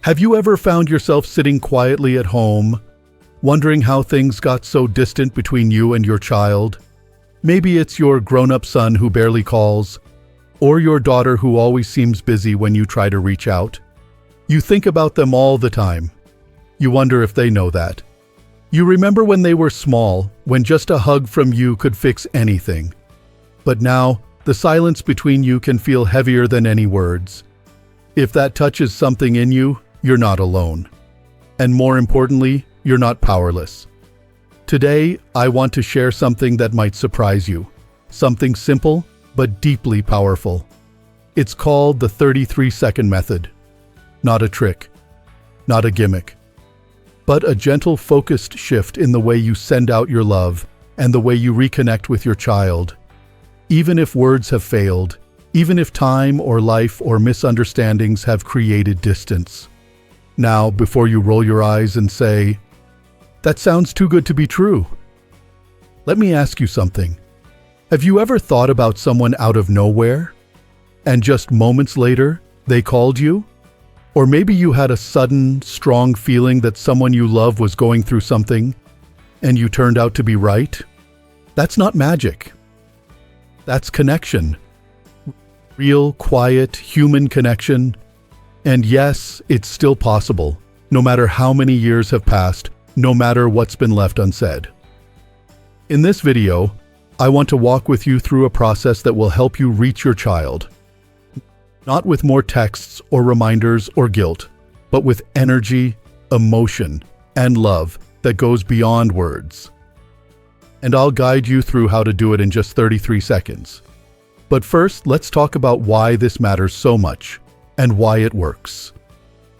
Have you ever found yourself sitting quietly at home, wondering how things got so distant between you and your child? Maybe it's your grown-up son who barely calls, or your daughter who always seems busy when you try to reach out. You think about them all the time. You wonder if they know that. You remember when they were small, when just a hug from you could fix anything. But now, the silence between you can feel heavier than any words. If that touches something in you, you're not alone. And more importantly, you're not powerless. Today, I want to share something that might surprise you. Something simple, but deeply powerful. It's called the 33-second method. Not a trick, not a gimmick, but a gentle, focused shift in the way you send out your love and the way you reconnect with your child. Even if words have failed, even if time or life or misunderstandings have created distance. Now, before you roll your eyes and say, "That sounds too good to be true," let me ask you something. Have you ever thought about someone out of nowhere, and just moments later, they called you? Or maybe you had a sudden, strong feeling that someone you love was going through something, and you turned out to be right? That's not magic. That's connection. Real, quiet, human connection. And yes, it's still possible, no matter how many years have passed, no matter what's been left unsaid. In this video, I want to walk with you through a process that will help you reach your child. Not with more texts or reminders or guilt, but with energy, emotion, and love that goes beyond words. And I'll guide you through how to do it in just 33 seconds. But first, let's talk about why this matters so much and why it works.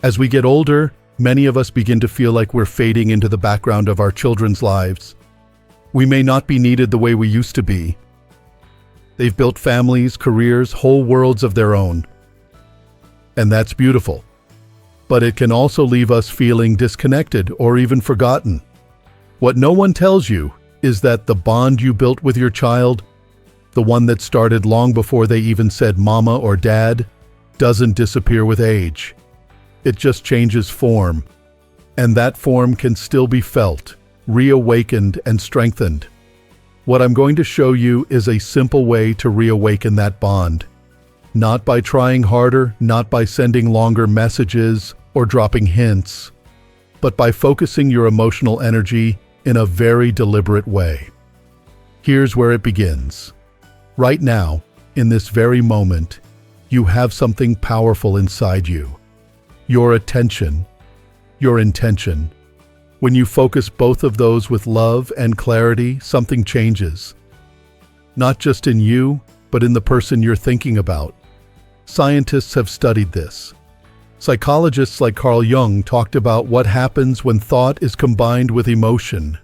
As we get older, many of us begin to feel like we're fading into the background of our children's lives. We may not be needed the way we used to be. They've built families, careers, whole worlds of their own. And that's beautiful. But it can also leave us feeling disconnected or even forgotten. What no one tells you is that the bond you built with your child, the one that started long before they even said mama or dad, doesn't disappear with age. It just changes form. And that form can still be felt, reawakened, and strengthened. What I'm going to show you is a simple way to reawaken that bond. Not by trying harder, not by sending longer messages or dropping hints, but by focusing your emotional energy in a very deliberate way. Here's where it begins. Right now, in this very moment, you have something powerful inside you. Your attention, your intention. When you focus both of those with love and clarity, something changes. Not just in you, but in the person you're thinking about. Scientists have studied this. Psychologists like Carl Jung talked about what happens when thought is combined with emotion.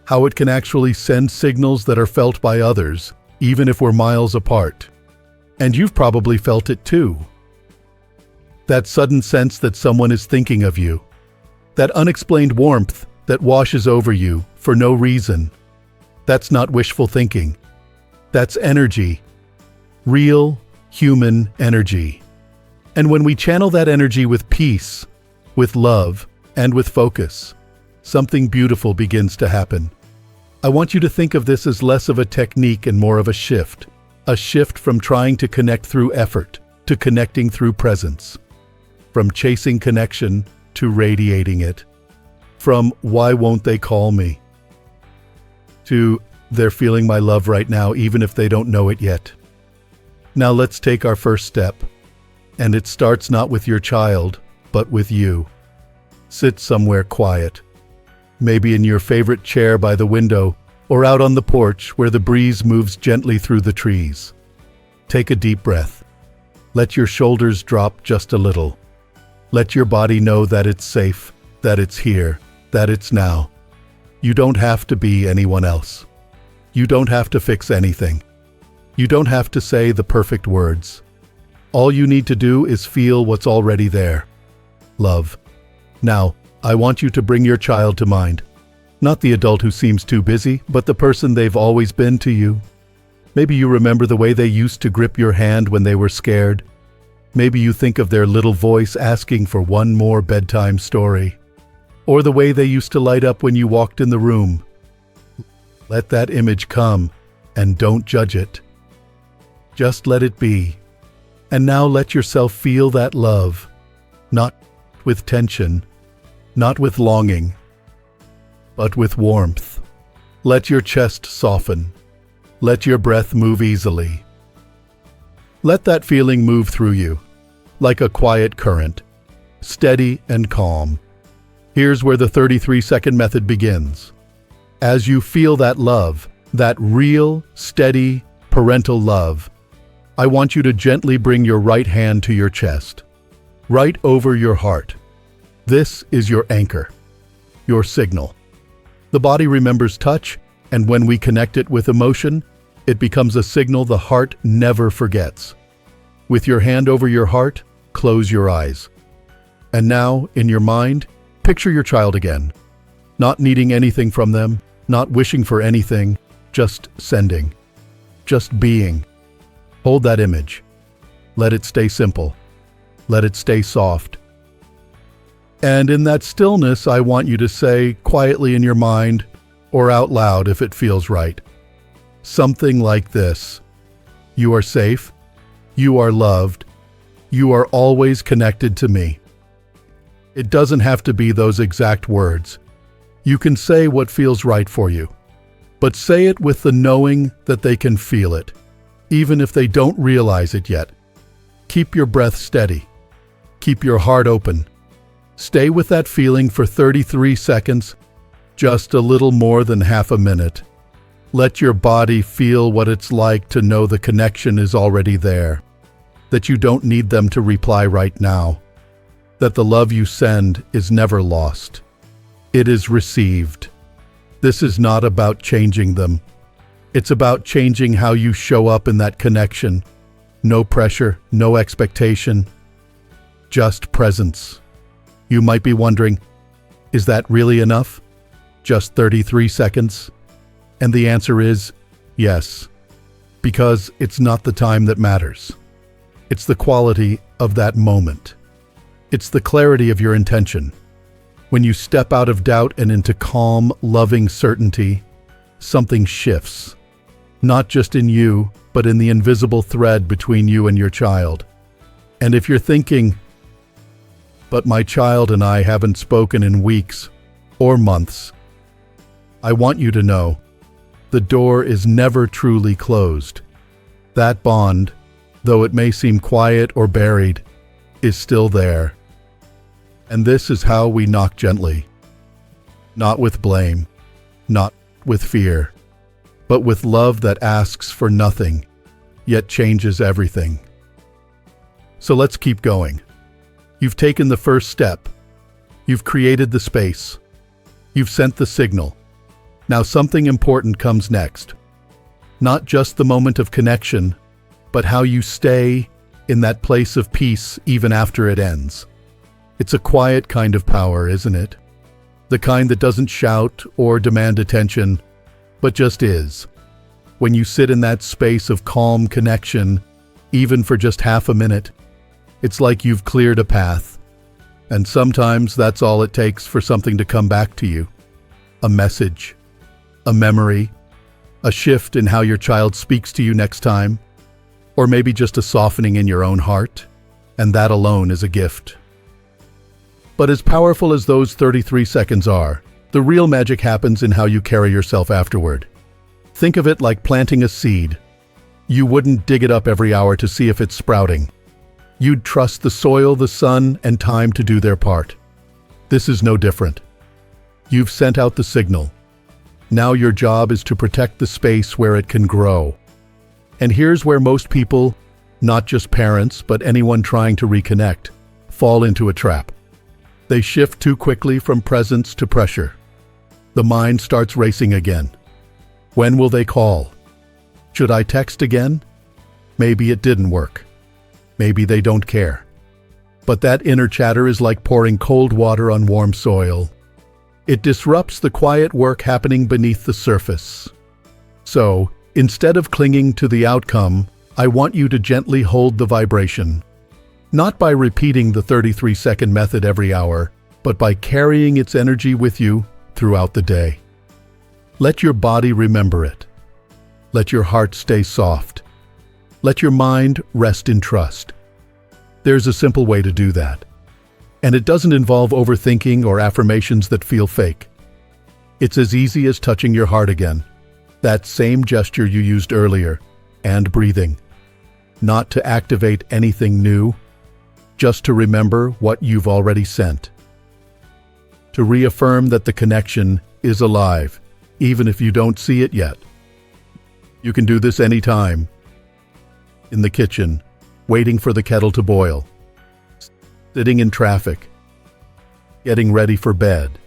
How it can actually send signals that are felt by others, even if we're miles apart. And you've probably felt it too. That sudden sense that someone is thinking of you. That unexplained warmth that washes over you for no reason. That's not wishful thinking. That's energy. Real, human energy. And when we channel that energy with peace, with love, and with focus, something beautiful begins to happen. I want you to think of this as less of a technique and more of a shift. A shift from trying to connect through effort to connecting through presence. From chasing connection to radiating it. From "why won't they call me?" to "they're feeling my love right now even if they don't know it yet." Now let's take our first step. And it starts not with your child, but with you. Sit somewhere quiet. Maybe in your favorite chair by the window, or out on the porch where the breeze moves gently through the trees. Take a deep breath. Let your shoulders drop just a little. Let your body know that it's safe, that it's here, that it's now. You don't have to be anyone else. You don't have to fix anything. You don't have to say the perfect words. All you need to do is feel what's already there. Love. Now, I want you to bring your child to mind. Not the adult who seems too busy, but the person they've always been to you. Maybe you remember the way they used to grip your hand when they were scared. Maybe you think of their little voice asking for one more bedtime story, or the way they used to light up when you walked in the room. Let that image come, and don't judge it. Just let it be. And now let yourself feel that love, not with tension, not with longing, but with warmth. Let your chest soften. Let your breath move easily. Let that feeling move through you, like a quiet current, steady and calm. Here's where the 33-second method begins. As you feel that love, that real, steady, parental love, I want you to gently bring your right hand to your chest, right over your heart. This is your anchor, your signal. The body remembers touch, and when we connect it with emotion, it becomes a signal the heart never forgets. With your hand over your heart, close your eyes. And now, in your mind, picture your child again. Not needing anything from them, not wishing for anything, just sending. Just being. Hold that image. Let it stay simple. Let it stay soft. And in that stillness, I want you to say quietly in your mind, or out loud if it feels right, something like this: you are safe, you are loved, you are always connected to me. It doesn't have to be those exact words. You can say what feels right for you, but say it with the knowing that they can feel it, even if they don't realize it yet. Keep your breath steady. Keep your heart open. Stay with that feeling for 33 seconds, just a little more than half a minute. Let your body feel what it's like to know the connection is already there, that you don't need them to reply right now, that the love you send is never lost. It is received. This is not about changing them. It's about changing how you show up in that connection. No pressure, no expectation, just presence. You might be wondering, is that really enough? Just 33 seconds? And the answer is yes, because it's not the time that matters. It's the quality of that moment. It's the clarity of your intention. When you step out of doubt and into calm, loving certainty, something shifts. Not just in you, but in the invisible thread between you and your child. And if you're thinking, but my child and I haven't spoken in weeks or months, I want you to know, the door is never truly closed. That bond, though it may seem quiet or buried, is still there. And this is how we knock gently. Not with blame, not with fear, but with love that asks for nothing, yet changes everything. So let's keep going. You've taken the first step. You've created the space. You've sent the signal. Now something important comes next. Not just the moment of connection, but how you stay in that place of peace even after it ends. It's a quiet kind of power, isn't it? The kind that doesn't shout or demand attention, but just is. When you sit in that space of calm connection, even for just half a minute, it's like you've cleared a path. And sometimes that's all it takes for something to come back to you. A message, a memory, a shift in how your child speaks to you next time, or maybe just a softening in your own heart, and that alone is a gift. But as powerful as those 33 seconds are, the real magic happens in how you carry yourself afterward. Think of it like planting a seed. You wouldn't dig it up every hour to see if it's sprouting. You'd trust the soil, the sun, and time to do their part. This is no different. You've sent out the signal. Now your job is to protect the space where it can grow. And here's where most people, not just parents, but anyone trying to reconnect, fall into a trap. They shift too quickly from presence to pressure. The mind starts racing again. When will they call? Should I text again? Maybe it didn't work. Maybe they don't care. But that inner chatter is like pouring cold water on warm soil. It disrupts the quiet work happening beneath the surface. So, instead of clinging to the outcome, I want you to gently hold the vibration. Not by repeating the 33-second method every hour, but by carrying its energy with you throughout the day. Let your body remember it. Let your heart stay soft. Let your mind rest in trust. There's a simple way to do that. And it doesn't involve overthinking or affirmations that feel fake. It's as easy as touching your heart again, that same gesture you used earlier, and breathing. Not to activate anything new, just to remember what you've already sent. To reaffirm that the connection is alive, even if you don't see it yet. You can do this anytime. In the kitchen, waiting for the kettle to boil. Sitting in traffic. Getting ready for bed.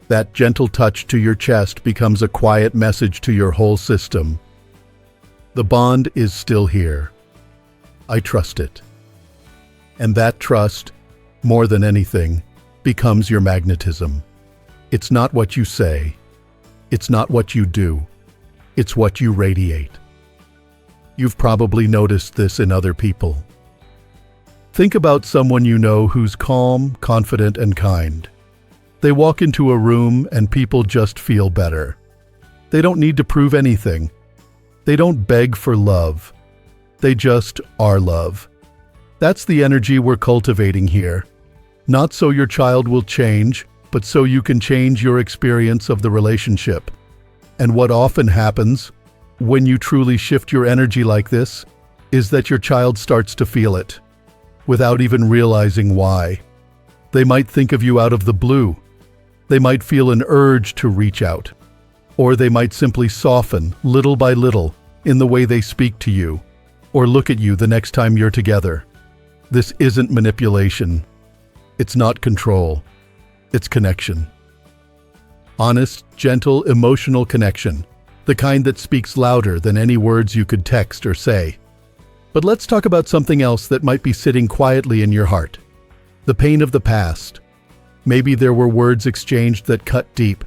That gentle touch to your chest becomes a quiet message to your whole system. The bond is still here. I trust it. And that trust, more than anything, becomes your magnetism. It's not what you say. It's not what you do. It's what you radiate. You've probably noticed this in other people. Think about someone you know who's calm, confident, and kind. They walk into a room and people just feel better. They don't need to prove anything. They don't beg for love. They just are love. That's the energy we're cultivating here. Not so your child will change, but so you can change your experience of the relationship. And what often happens, when you truly shift your energy like this, is that your child starts to feel it, without even realizing why. They might think of you out of the blue. They might feel an urge to reach out. Or they might simply soften, little by little, in the way they speak to you, or look at you the next time you're together. This isn't manipulation. It's not control. It's connection. Honest, gentle, emotional connection. The kind that speaks louder than any words you could text or say. But let's talk about something else that might be sitting quietly in your heart. The pain of the past. Maybe there were words exchanged that cut deep.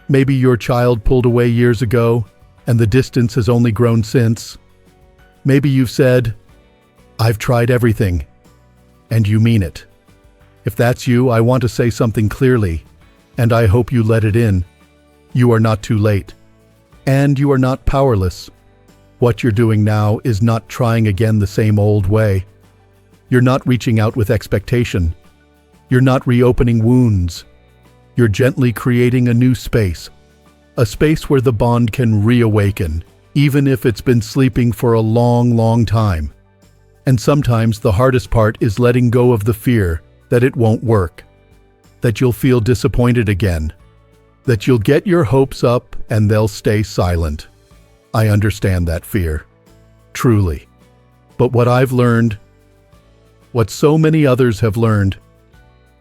Maybe your child pulled away years ago, and the distance has only grown since. Maybe you've said, "I've tried everything," and you mean it. If that's you, I want to say something clearly, and I hope you let it in. You are not too late. And you are not powerless. What you're doing now is not trying again the same old way. You're not reaching out with expectation. You're not reopening wounds. You're gently creating a new space. A space where the bond can reawaken, even if it's been sleeping for a long, long time. And sometimes the hardest part is letting go of the fear that it won't work, that you'll feel disappointed again, that you'll get your hopes up and they'll stay silent. I understand that fear, truly. But what I've learned, what so many others have learned,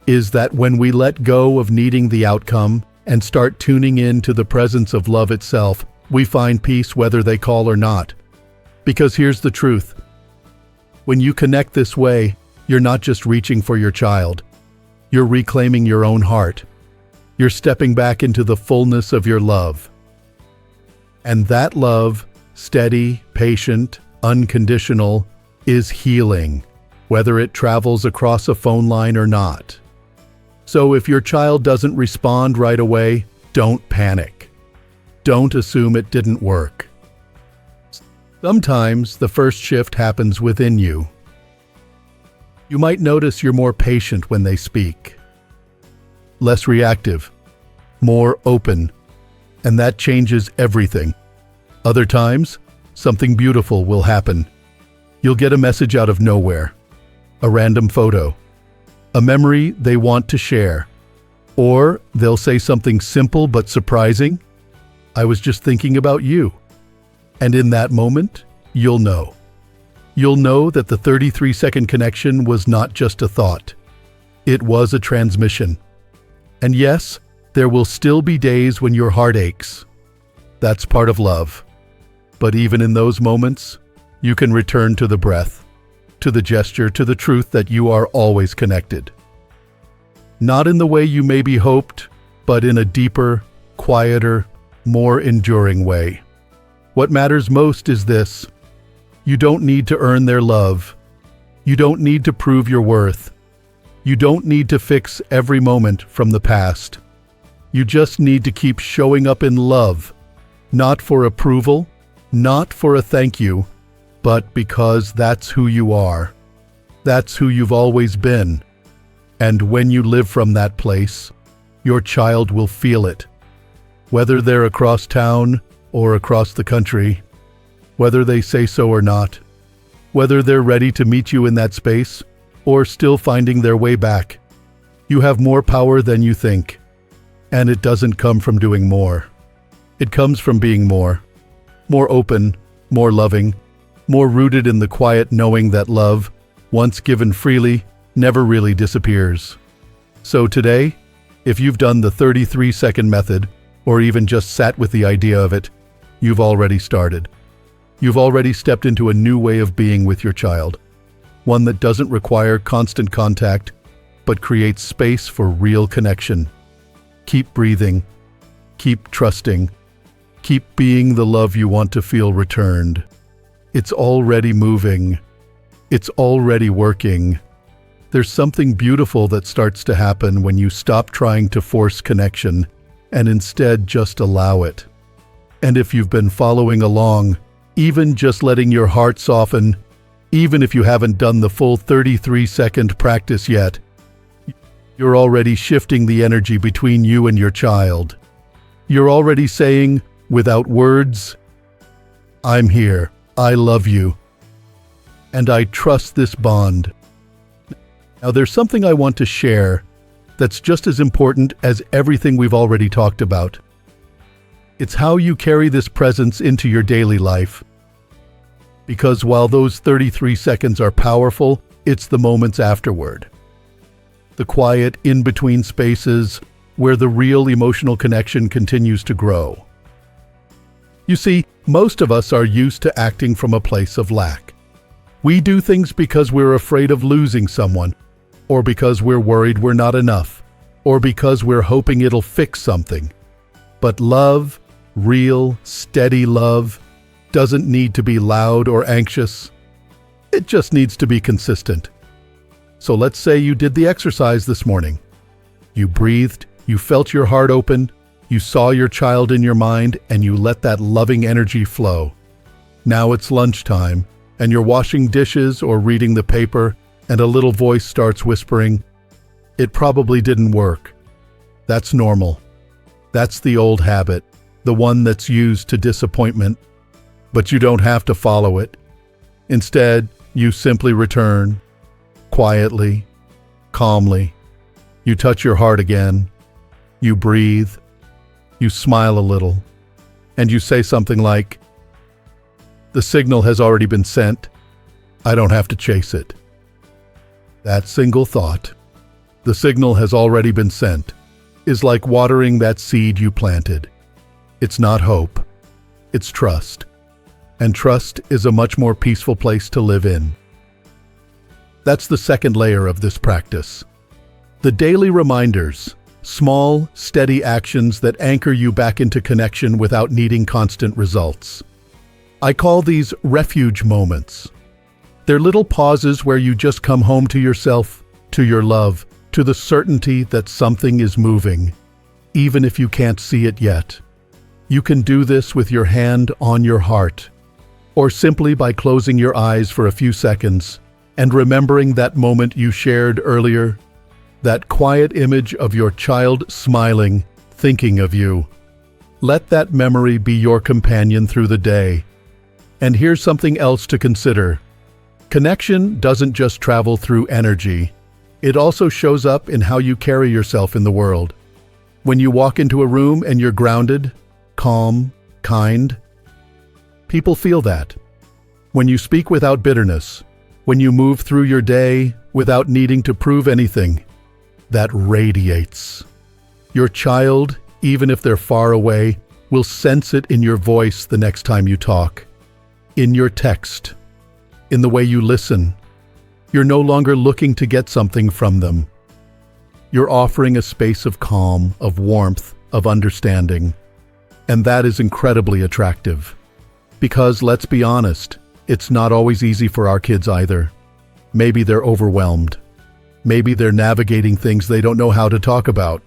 is that when we let go of needing the outcome and start tuning in to the presence of love itself, we find peace whether they call or not. Because here's the truth. When you connect this way, you're not just reaching for your child. You're reclaiming your own heart. You're stepping back into the fullness of your love. And that love, steady, patient, unconditional, is healing, whether it travels across a phone line or not. So if your child doesn't respond right away, don't panic. Don't assume it didn't work. Sometimes the first shift happens within you. You might notice you're more patient when they speak, less reactive, more open, and that changes everything. Other times, something beautiful will happen. You'll get a message out of nowhere, a random photo, a memory they want to share, or they'll say something simple but surprising. I was just thinking about you. And in that moment, you'll know. You'll know that the 33-second connection was not just a thought. It was a transmission. And yes, there will still be days when your heart aches. That's part of love. But even in those moments, you can return to the breath, to the gesture, to the truth that you are always connected. Not in the way you maybe hoped, but in a deeper, quieter, more enduring way. What matters most is this. You don't need to earn their love. You don't need to prove your worth. You don't need to fix every moment from the past. You just need to keep showing up in love, not for approval, not for a thank you, but because that's who you are. That's who you've always been. And when you live from that place, your child will feel it. Whether they're across town or across the country, whether they say so or not, whether they're ready to meet you in that space or still finding their way back, you have more power than you think. And it doesn't come from doing more. It comes from being more open, more loving, more rooted in the quiet knowing that love, once given freely, never really disappears. So today, if you've done the 33-second method, or even just sat with the idea of it, you've already started. You've already stepped into a new way of being with your child, one that doesn't require constant contact, but creates space for real connection. Keep breathing, keep trusting, keep being the love you want to feel returned. It's already moving. It's already working. There's something beautiful that starts to happen when you stop trying to force connection and instead just allow it. And if you've been following along, even just letting your heart soften, even if you haven't done the full 33-second practice yet, you're already shifting the energy between you and your child. You're already saying, without words, I'm here, I love you, and I trust this bond. Now there's something I want to share that's just as important as everything we've already talked about. It's how you carry this presence into your daily life. Because while those 33 seconds are powerful, it's the moments afterward. The quiet in-between spaces where the real emotional connection continues to grow. You see, most of us are used to acting from a place of lack. We do things because we're afraid of losing someone, or because we're worried we're not enough, or because we're hoping it'll fix something. But love, real, steady love, doesn't need to be loud or anxious. It just needs to be consistent. So let's say you did the exercise this morning. You breathed, you felt your heart open, you saw your child in your mind, and you let that loving energy flow. Now it's lunchtime, and you're washing dishes or reading the paper, and a little voice starts whispering, "It probably didn't work." That's normal. That's the old habit, the one that's used to disappointment. But you don't have to follow it. Instead, you simply return, quietly, calmly. You touch your heart again. You breathe. You smile a little. And you say something like, "The signal has already been sent. I don't have to chase it." That single thought, "The signal has already been sent," is like watering that seed you planted. It's not hope. It's trust. And trust is a much more peaceful place to live in. That's the second layer of this practice. The daily reminders, small, steady actions that anchor you back into connection without needing constant results. I call these refuge moments. They're little pauses where you just come home to yourself, to your love, to the certainty that something is moving, even if you can't see it yet. You can do this with your hand on your heart, or simply by closing your eyes for a few seconds and remembering that moment you shared earlier, that quiet image of your child smiling, thinking of you. Let that memory be your companion through the day. And here's something else to consider. Connection doesn't just travel through energy. It also shows up in how you carry yourself in the world. When you walk into a room and you're grounded, calm, kind, people feel that. When you speak without bitterness, when you move through your day without needing to prove anything, that radiates. Your child, even if they're far away, will sense it in your voice the next time you talk, in your text, in the way you listen. You're no longer looking to get something from them. You're offering a space of calm, of warmth, of understanding. And that is incredibly attractive. Because let's be honest, it's not always easy for our kids either. Maybe they're overwhelmed. Maybe they're navigating things they don't know how to talk about.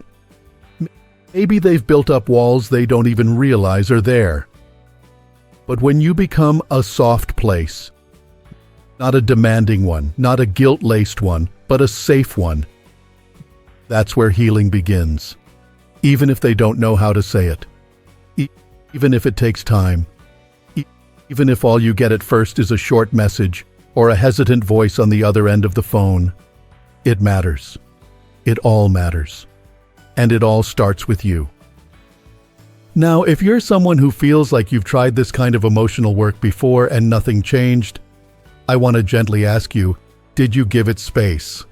Maybe they've built up walls they don't even realize are there. But when you become a soft place, not a demanding one, not a guilt-laced one, but a safe one, that's where healing begins. Even if they don't know how to say it. Even if it takes time. Even if all you get at first is a short message or a hesitant voice on the other end of the phone. It matters. It all matters. And it all starts with you. Now, if you're someone who feels like you've tried this kind of emotional work before and nothing changed, I want to gently ask you, did you give it space?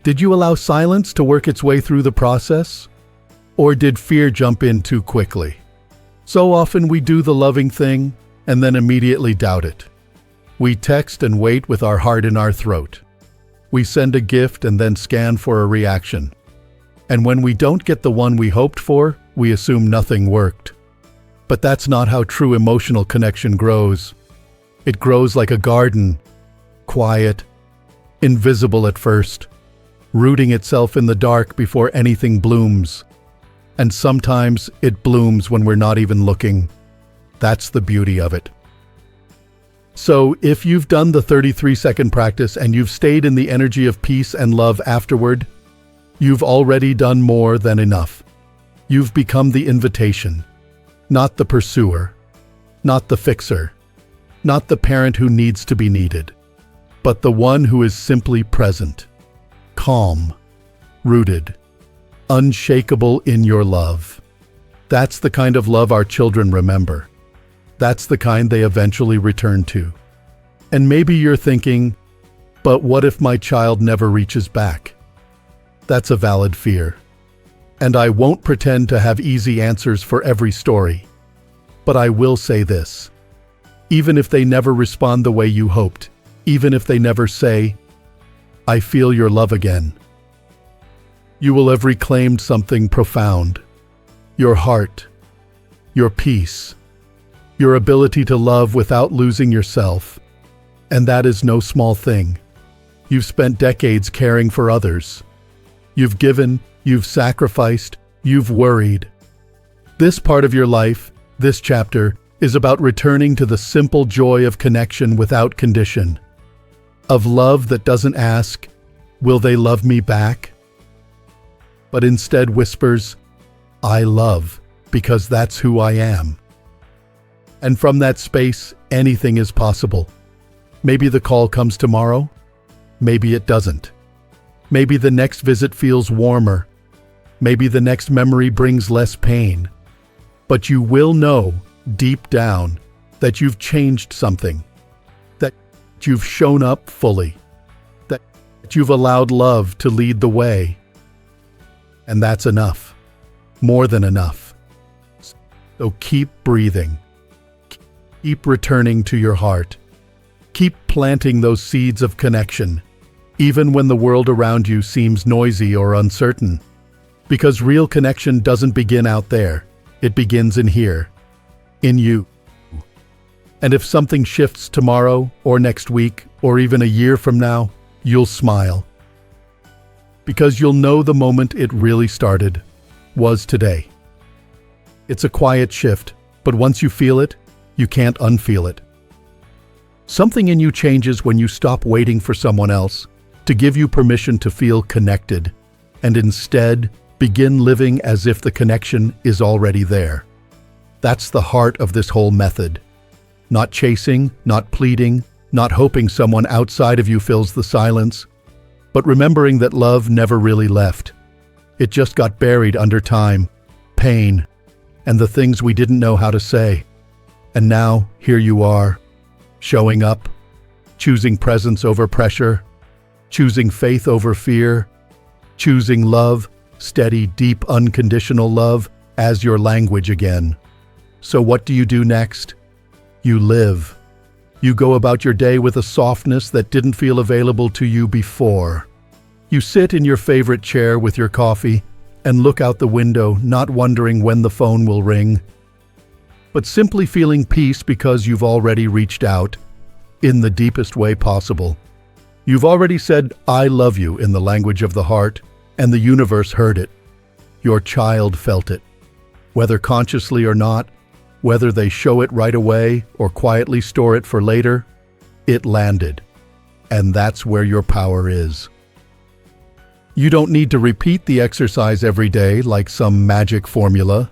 Did you allow silence to work its way through the process? Or did fear jump in too quickly? So often we do the loving thing and then immediately doubt it. We text and wait with our heart in our throat. We send a gift and then scan for a reaction. And when we don't get the one we hoped for, we assume nothing worked. But that's not how true emotional connection grows. It grows like a garden, quiet, invisible at first, rooting itself in the dark before anything blooms. And sometimes it blooms when we're not even looking. That's the beauty of it. So, if you've done the 33-second practice and you've stayed in the energy of peace and love afterward, you've already done more than enough. You've become the invitation, not the pursuer, not the fixer, not the parent who needs to be needed, but the one who is simply present, calm, rooted, unshakable in your love. That's the kind of love our children remember. That's the kind they eventually return to. And maybe you're thinking, but what if my child never reaches back? That's a valid fear. And I won't pretend to have easy answers for every story. But I will say this. Even if they never respond the way you hoped, even if they never say, I feel your love again, you will have reclaimed something profound. Your heart, your peace, your ability to love without losing yourself. And that is no small thing. You've spent decades caring for others. You've given, you've sacrificed, you've worried. This part of your life, this chapter, is about returning to the simple joy of connection without condition. Of love that doesn't ask, will they love me back? But instead whispers, I love, because that's who I am. And from that space, anything is possible. Maybe the call comes tomorrow. Maybe it doesn't. Maybe the next visit feels warmer. Maybe the next memory brings less pain. But you will know, deep down, that you've changed something. That you've shown up fully. That you've allowed love to lead the way. And that's enough. More than enough. So keep breathing. Keep returning to your heart. Keep planting those seeds of connection, even when the world around you seems noisy or uncertain. Because real connection doesn't begin out there. It begins in here, in you. And if something shifts tomorrow, or next week, or even a year from now, you'll smile. Because you'll know the moment it really started was today. It's a quiet shift, but once you feel it, you can't unfeel it. Something in you changes when you stop waiting for someone else to give you permission to feel connected, and instead begin living as if the connection is already there. That's the heart of this whole method. Not chasing, not pleading, not hoping someone outside of you fills the silence, but remembering that love never really left. It just got buried under time, pain, and the things we didn't know how to say. And now, here you are, showing up, choosing presence over pressure, choosing faith over fear, choosing love, steady, deep, unconditional love, as your language again. So what do you do next? You live. You go about your day with a softness that didn't feel available to you before. You sit in your favorite chair with your coffee and look out the window, not wondering when the phone will ring, but simply feeling peace because you've already reached out in the deepest way possible. You've already said, "I love you" in the language of the heart, and the universe heard it. Your child felt it. Whether consciously or not, whether they show it right away or quietly store it for later, it landed. And that's where your power is. You don't need to repeat the exercise every day like some magic formula.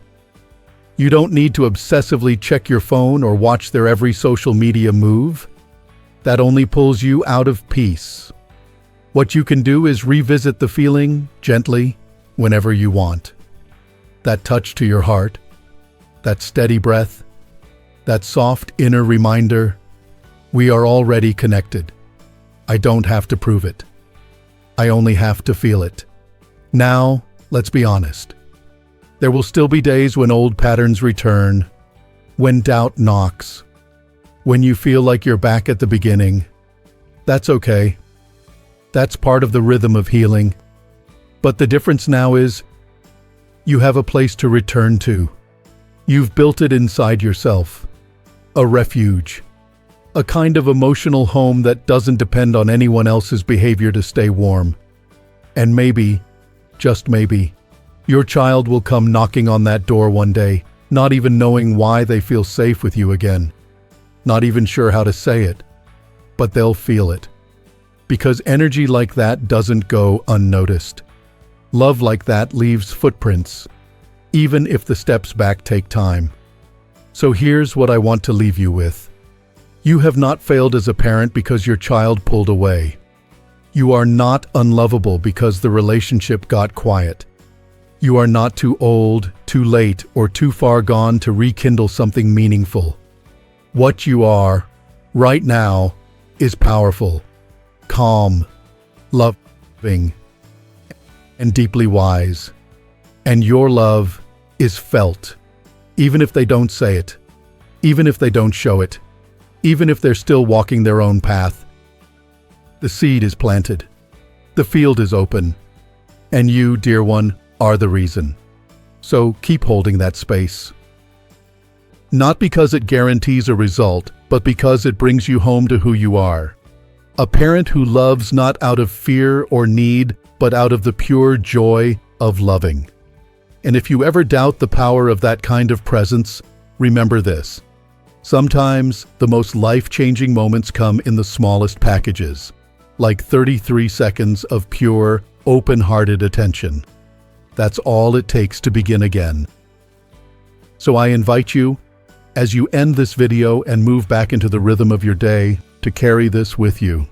You don't need to obsessively check your phone or watch their every social media move. That only pulls you out of peace. What you can do is revisit the feeling gently whenever you want. That touch to your heart, that steady breath, that soft inner reminder, we are already connected. I don't have to prove it. I only have to feel it. Now, let's be honest. There will still be days when old patterns return, when doubt knocks, when you feel like you're back at the beginning. That's okay. That's part of the rhythm of healing. But the difference now is you have a place to return to. You've built it inside yourself. A refuge. A kind of emotional home that doesn't depend on anyone else's behavior to stay warm. And maybe, just maybe, your child will come knocking on that door one day, not even knowing why they feel safe with you again. Not even sure how to say it, but they'll feel it. Because energy like that doesn't go unnoticed. Love like that leaves footprints, even if the steps back take time. So here's what I want to leave you with. You have not failed as a parent because your child pulled away. You are not unlovable because the relationship got quiet. You are not too old, too late, or too far gone to rekindle something meaningful. What you are, right now, is powerful, calm, loving, and deeply wise. And your love is felt, even if they don't say it, even if they don't show it, even if they're still walking their own path. The seed is planted, the field is open, and you, dear one, are the reason. So keep holding that space. Not because it guarantees a result, but because it brings you home to who you are. A parent who loves not out of fear or need, but out of the pure joy of loving. And if you ever doubt the power of that kind of presence, remember this. Sometimes the most life-changing moments come in the smallest packages, like 33 seconds of pure, open-hearted attention. That's all it takes to begin again. So I invite you, as you end this video and move back into the rhythm of your day, to carry this with you.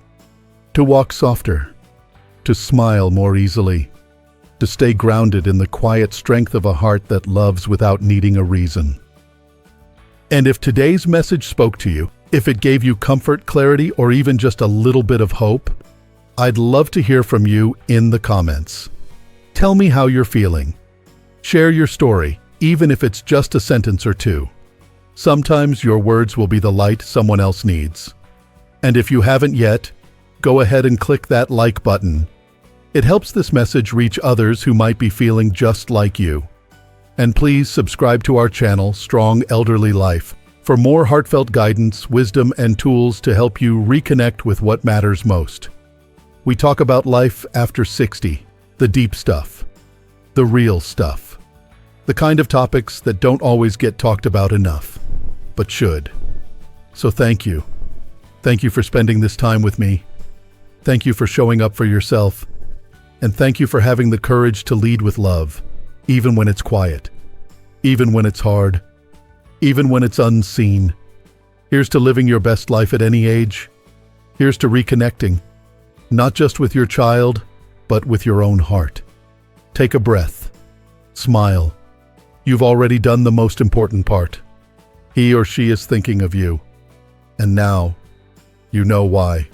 To walk softer, to smile more easily, to stay grounded in the quiet strength of a heart that loves without needing a reason. And if today's message spoke to you, if it gave you comfort, clarity, or even just a little bit of hope, I'd love to hear from you in the comments. Tell me how you're feeling. Share your story, even if it's just a sentence or two. Sometimes your words will be the light someone else needs. And if you haven't yet, go ahead and click that like button. It helps this message reach others who might be feeling just like you. And please subscribe to our channel, Strong Elderly Life, for more heartfelt guidance, wisdom, and tools to help you reconnect with what matters most. We talk about life after 60, the deep stuff, the real stuff, the kind of topics that don't always get talked about enough, but should. So thank you. Thank you for spending this time with me. Thank you for showing up for yourself. And thank you for having the courage to lead with love, even when it's quiet, even when it's hard, even when it's unseen. Here's to living your best life at any age. Here's to reconnecting, not just with your child, but with your own heart. Take a breath. Smile. You've already done the most important part. He or she is thinking of you. And now, you know why.